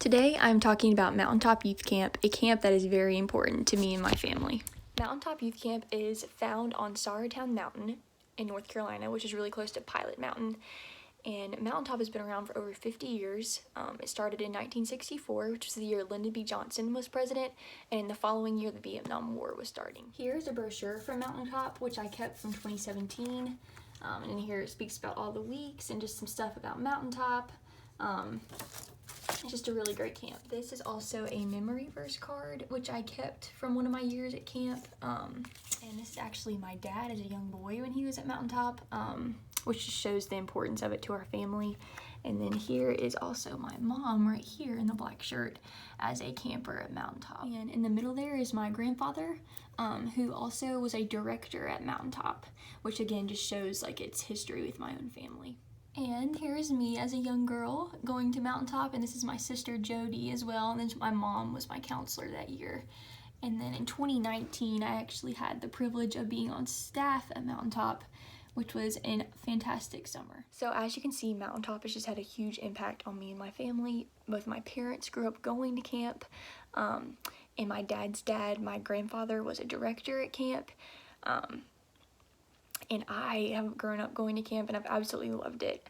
Today I'm talking about Mountaintop Youth Camp, a camp that is very important to me and my family. Mountaintop Youth Camp is found on Sorrowtown Mountain in North Carolina, which is really close to Pilot Mountain. And Mountaintop has been around for over 50 years. It started in 1964, which was the year Lyndon B. Johnson was president, and in the following year the Vietnam War was starting. Here's a brochure from Mountaintop, which I kept from 2017. And in here it speaks about all the weeks and just some stuff about Mountaintop. It's just a really great camp. This is also a memory verse card, which I kept from one of my years at camp. And this is actually my dad as a young boy when he was at Mountaintop, which just shows the importance of it to our family. And then here is also my mom right here in the black shirt as a camper at Mountaintop. And in the middle there is my grandfather, who also was a director at Mountaintop, which again just shows like its history with my own family. And here's me as a young girl going to Mountaintop, and this is my sister Jody as well, and then my mom was my counselor that year. And then in 2019, I actually had the privilege of being on staff at Mountaintop, which was a fantastic summer. So as you can see, Mountaintop has just had a huge impact on me and my family. Both my parents grew up going to camp, and my dad's dad, my grandfather, was a director at camp. And I have grown up going to camp, and I've absolutely loved it.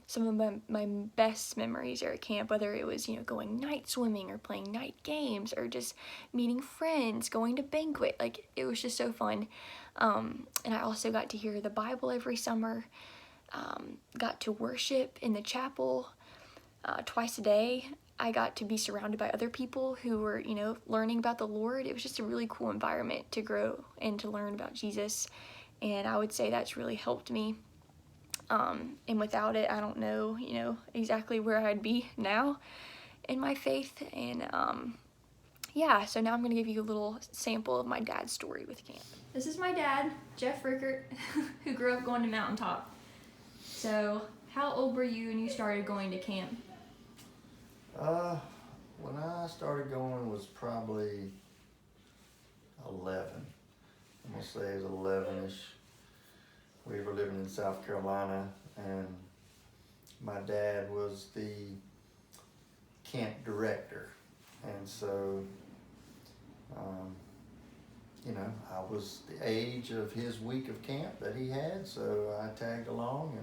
Some of my best memories are at camp, whether it was, going night swimming or playing night games or just meeting friends, going to banquet. Like, it was just so fun. And I also got to hear the Bible every summer, got to worship in the chapel twice a day. I got to be surrounded by other people who were, learning about the Lord. It was just a really cool environment to grow and to learn about Jesus. And I would say that's really helped me. And without it, I don't know, exactly where I'd be now in my faith. And yeah, so now I'm going to give you a little sample of my dad's story with camp. This is my dad, Jeff Rickert, who grew up going to Mountaintop. So how old were you when you started going to camp? When I started going was probably 11. I'm going to say it was 11-ish. We were living in South Carolina, and my dad was the camp director. And so, I was the age of his week of camp that he had, so I tagged along,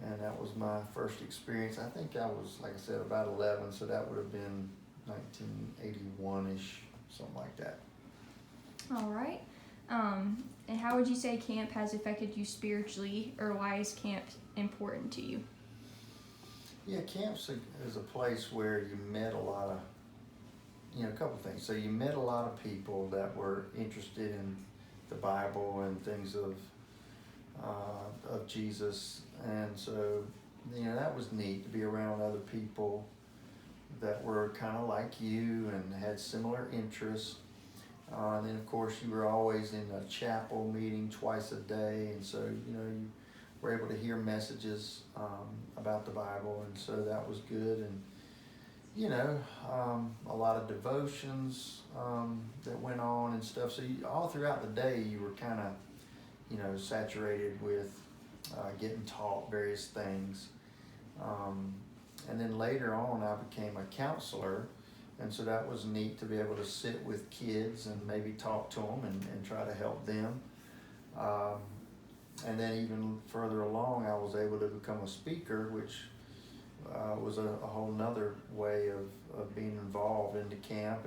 and that was my first experience. I think I was, like I said, about 11, so that would have been 1981-ish, something like that. All right. And how would you say camp has affected you spiritually, or why is camp important to you? Yeah, camps is a place where you met a lot of, a couple things. So you met a lot of people that were interested in the Bible and things of Jesus, and so that was neat to be around other people that were kind of like you and had similar interests. And then of course you were always in a chapel meeting twice a day, and so you were able to hear messages about the Bible, and so that was good. And a lot of devotions that went on and stuff. So all throughout the day you were kind of saturated with getting taught various things. And then later on I became a counselor, and so that was neat to be able to sit with kids and maybe talk to them and try to help them. And then even further along, I was able to become a speaker, which was a whole nother way of being involved into camp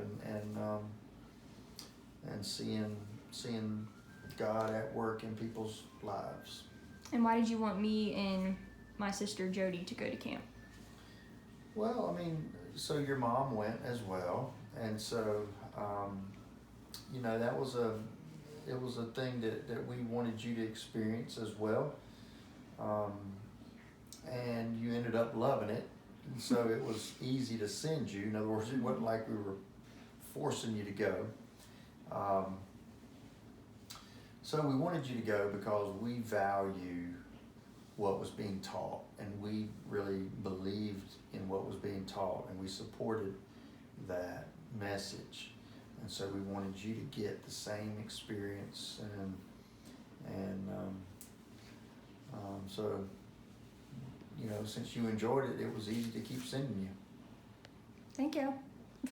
and seeing God at work in people's lives. And why did you want me and my sister Jody to go to camp? Well, so your mom went as well, and so it was a thing that we wanted you to experience as well, and you ended up loving it, and so it was easy to send you. In other words, it wasn't like we were forcing you to go. So we wanted you to go because we value what was being taught, and we really believed in what was being taught, and we supported that message, and so we wanted you to get the same experience, and so since you enjoyed it, it was easy to keep sending you. Thank you.